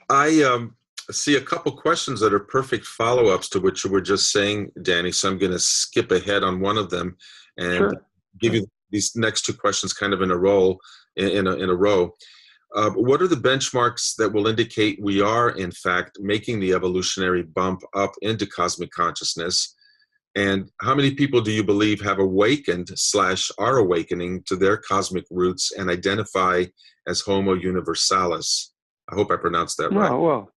I see a couple questions that are perfect follow-ups to what you were just saying, Danny. So I'm going to skip ahead on one of them and Sure, give sure. you these next two questions kind of in a row. In a row. What are the benchmarks that will indicate we are, in fact, making the evolutionary bump up into cosmic consciousness? And how many people do you believe have awakened / are awakening to their cosmic roots and identify as Homo universalis? I hope I pronounced that right. No, well,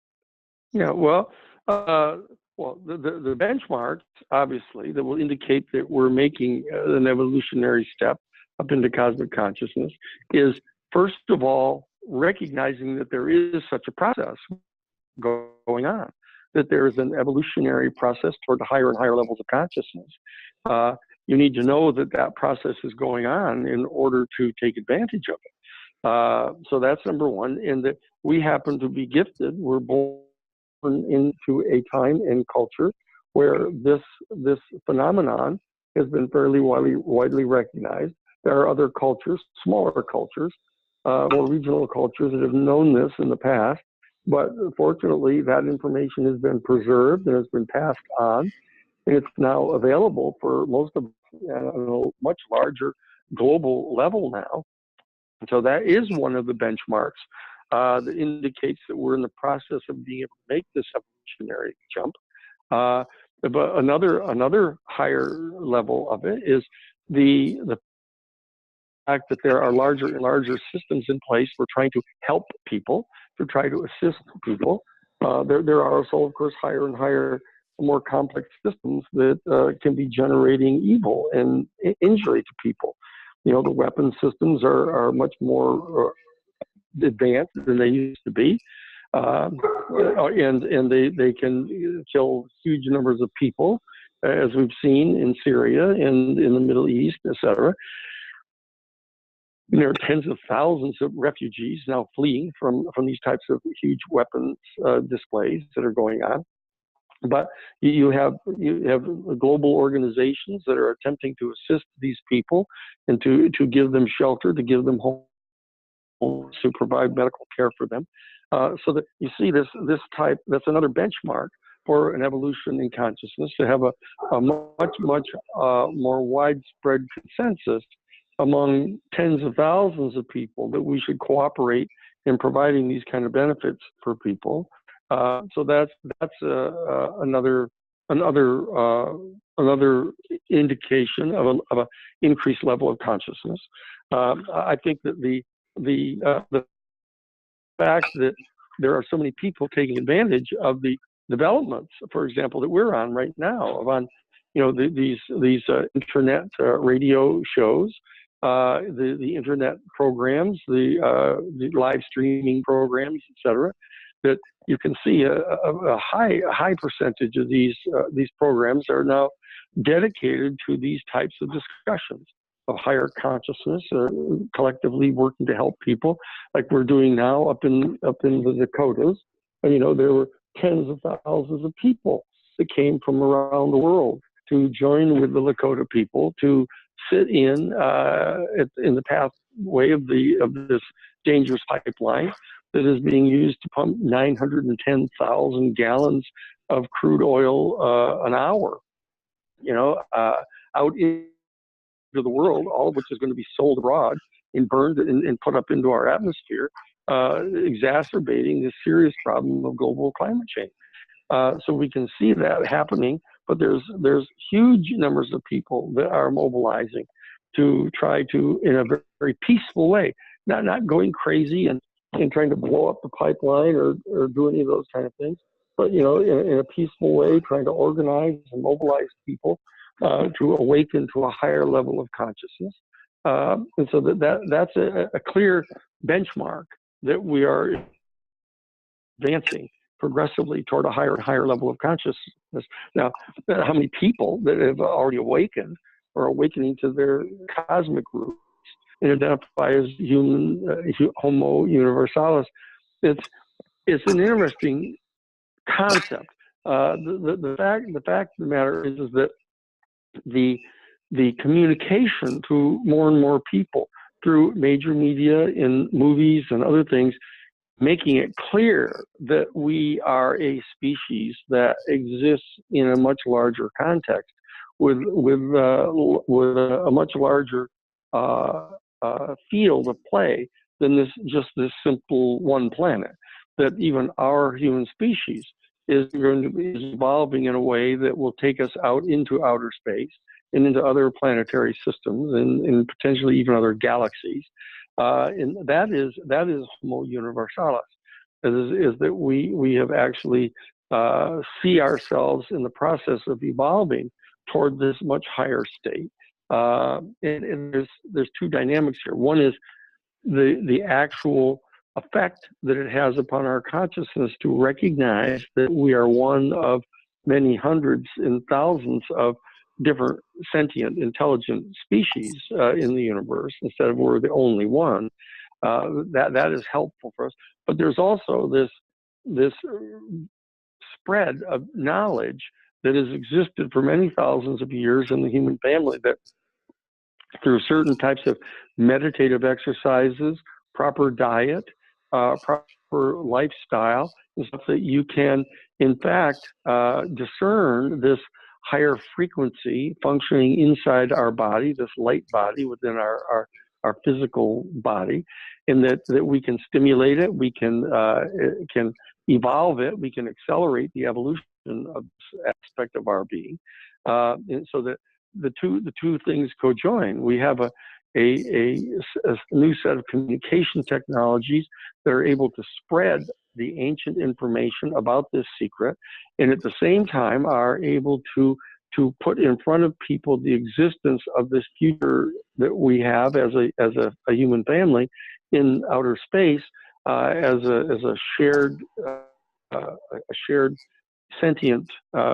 yeah, uh, the benchmarks, obviously, that will indicate that we're making an evolutionary step up into cosmic consciousness is, first of all, recognizing that there is such a process going on, that there is an evolutionary process toward higher and higher levels of consciousness. You need to know that that process is going on in order to take advantage of it. So that's number one, and that we happen to be gifted. We're born into a time and culture where this phenomenon has been fairly widely recognized. There are other cultures, smaller cultures, more regional cultures that have known this in the past, but fortunately that information has been preserved and has been passed on, and it's now available for most of much larger global level now. So that is one of the benchmarks that indicates that we're in the process of being able to make this evolutionary jump. But another higher level of it is the fact that there are larger and larger systems in place for trying to help people, to try to assist people. There are also, of course, higher and higher, more complex systems that can be generating evil and injury to people. You know, the weapon systems are much more advanced than they used to be, and they can kill huge numbers of people, as we've seen in Syria and in the Middle East, etc. There are tens of thousands of refugees now fleeing from these types of huge weapons displays that are going on. But you have global organizations that are attempting to assist these people and to give them shelter, to give them home, to provide medical care for them. So that you see this type, that's another benchmark for an evolution in consciousness, to have a much more widespread consensus among tens of thousands of people that we should cooperate in providing these kind of benefits for people. So that's another indication of an increased level of consciousness. I think that the fact that there are so many people taking advantage of the developments, for example, that we're on right now, these internet radio shows, the internet programs, the live streaming programs, etc., that you can see a high percentage of these programs are now dedicated to these types of discussions of higher consciousness, collectively working to help people, like we're doing now up in the Dakotas. And, there were tens of thousands of people that came from around the world to join with the Lakota people to sit in the pathway of this dangerous pipeline that is being used to pump 910,000 gallons of crude oil an hour, out into the world, all of which is going to be sold abroad and burned and put up into our atmosphere, exacerbating this serious problem of global climate change. So we can see that happening, but there's huge numbers of people that are mobilizing to try to, in a very, very peaceful way, not going crazy and trying to blow up the pipeline or do any of those kind of things, but in a peaceful way, trying to organize and mobilize people to awaken to a higher level of consciousness. And so that's a clear benchmark that we are advancing progressively toward a higher and higher level of consciousness. Now, how many people that have already awakened or awakening to their cosmic roots and identify as Homo universalis? It's an interesting concept. The fact of the matter is that the communication to more and more people through major media in movies and other things making it clear that we are a species that exists in a much larger context with a much larger field of play than just this simple one planet. That even our human species is going to be evolving in a way that will take us out into outer space and into other planetary systems and potentially even other galaxies. And that is Homo universalis, is that we have actually see ourselves in the process of evolving toward this much higher state. And there's two dynamics here. One is the actual effect that it has upon our consciousness to recognize that we are one of many hundreds and thousands of different sentient, intelligent species in the universe, instead of we're the only one. That is helpful for us. But there's also this spread of knowledge that has existed for many thousands of years in the human family, that through certain types of meditative exercises, proper diet, proper lifestyle, and stuff, that you can, in fact, discern this higher frequency functioning inside our body, this light body within our physical body, and that we can stimulate it, we can evolve it, we can accelerate the evolution of this aspect of our being, and so that the two things cojoin. We have a new set of communication technologies that are able to spread the ancient information about this secret, and at the same time are able to put in front of people the existence of this future that we have as a human family in outer space, as a shared sentient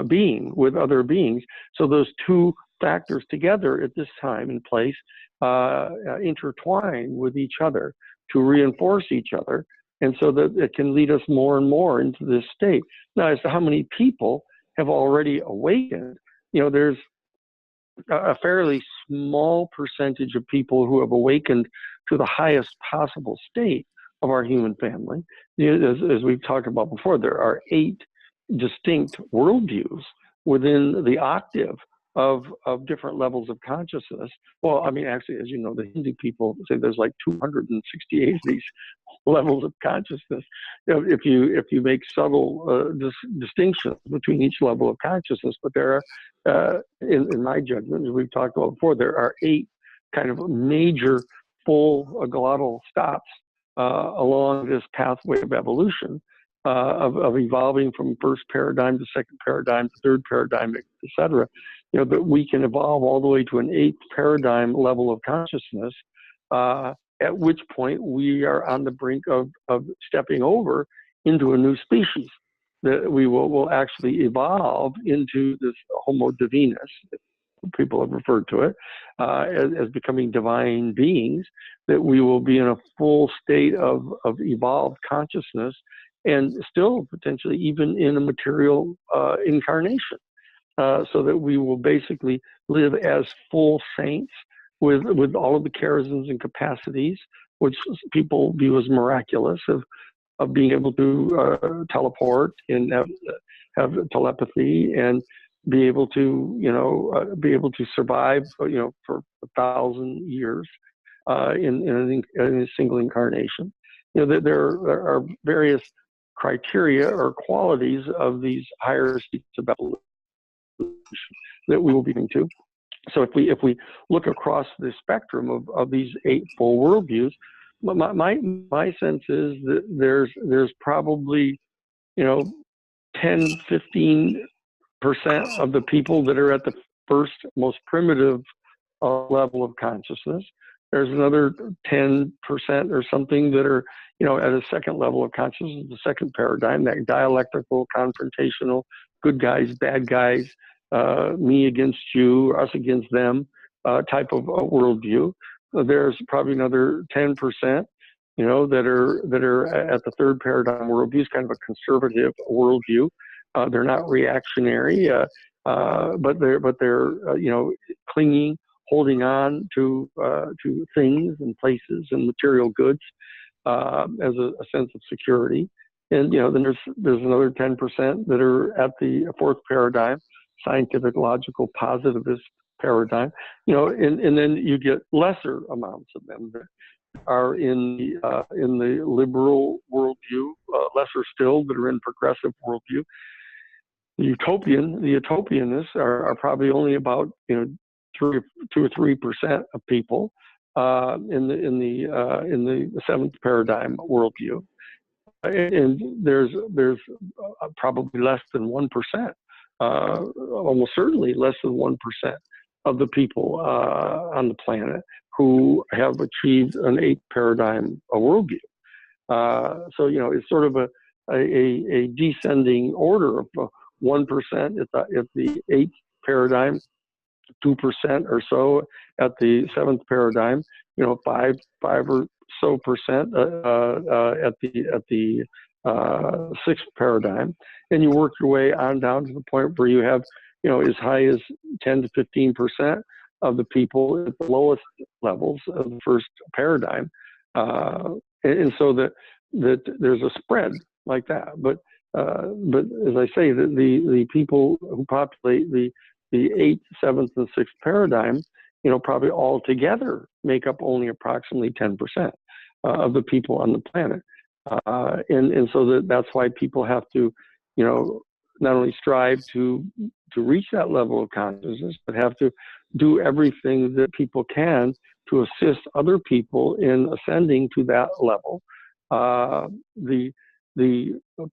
being with other beings. So those two factors together at this time and place intertwine with each other to reinforce each other, and so that it can lead us more and more into this state. Now, as to how many people have already awakened, there's a fairly small percentage of people who have awakened to the highest possible state of our human family. As we've talked about before, there are 8 distinct worldviews within the octave of different levels of consciousness. Well, I mean, actually, as you know, the Hindu people say there's like 268 of these levels of consciousness. If you make subtle distinctions between each level of consciousness, but there are, in my judgment, as we've talked about before, there are 8 kind of major full glottal stops along this pathway of evolution, of evolving from first paradigm to second paradigm to third paradigm, et cetera. That we can evolve all the way to an 8th paradigm level of consciousness, at which point we are on the brink of stepping over into a new species, that we will actually evolve into this Homo divinus, people have referred to it, as becoming divine beings, that we will be in a full state of evolved consciousness, and still potentially even in a material incarnation, so that we will basically live as full saints with all of the charisms and capacities, which people view as miraculous, of being able to teleport and have telepathy and be able to survive for 1,000 years in a single incarnation. There are various criteria or qualities of these higher states of evolution that we will be getting to. So if we look across the spectrum of these 8 full worldviews, my sense is that there's probably 10-15% of the people that are at the first most primitive level of consciousness. There's another 10% or something that are at a second level of consciousness, the second paradigm, that dialectical, confrontational, good guys, bad guys, me against you, us against them type of worldview. There's probably another 10%, that are at the third paradigm worldview, is kind of a conservative worldview. They're not reactionary, but they're clinging, holding on to things and places and material goods, as a sense of security. And, then there's another 10% that are at the fourth paradigm, scientific, logical, positivist paradigm, and then you get lesser amounts of them that are in the liberal worldview, lesser still that are in progressive worldview. The utopianists are probably only about 2 or 3% of people in the seventh paradigm worldview, and there's probably less than 1%, almost certainly less than 1% of the people on the planet who have achieved an eighth paradigm worldview. So it's sort of a descending order of 1% at the eighth paradigm, 2% or so at the seventh paradigm, 5 or so percent at the sixth paradigm, and you work your way on down to the point where you have as high as 10 to 15% of the people at the lowest levels of the first paradigm, and so that there's a spread like that. But as I say, the people who populate the eighth, seventh, and sixth paradigm, probably all together make up only approximately 10% of the people on the planet, and so that's why people have to, not only strive to reach that level of consciousness, but have to do everything that people can to assist other people in ascending to that level. The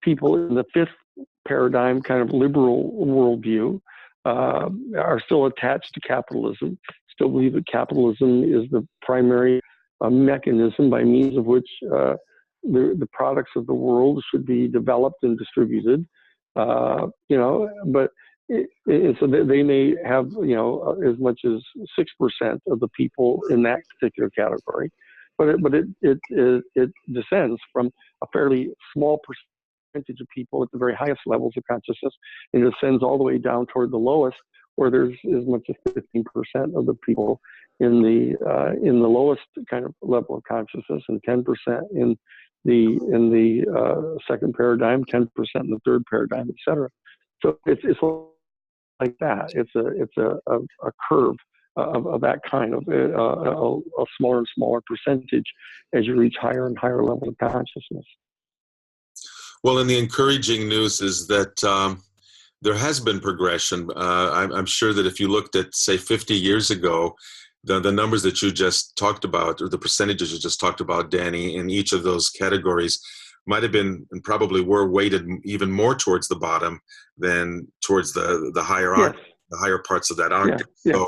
people in the fifth paradigm, kind of liberal worldview, are still attached to capitalism, still believe that capitalism is the primary mechanism by means of which the products of the world should be developed and distributed. But so they may have, as much as 6% of the people in that particular category, but it descends from a fairly small percentage of people at the very highest levels of consciousness, and it ascends all the way down toward the lowest, where there's as much as 15% of the people in the lowest kind of level of consciousness, and 10% in the second paradigm, 10% in the third paradigm, etc. So it's like that. It's a curve of that kind of a smaller and smaller percentage as you reach higher and higher levels of consciousness. Well, and the encouraging news is that there has been progression. I'm sure that if you looked at, say, 50 years ago, the numbers that you just talked about, or the percentages you just talked about, Danny, in each of those categories might have been and probably were weighted even more towards the bottom than towards the higher arc, the higher parts of that arc. Yeah. So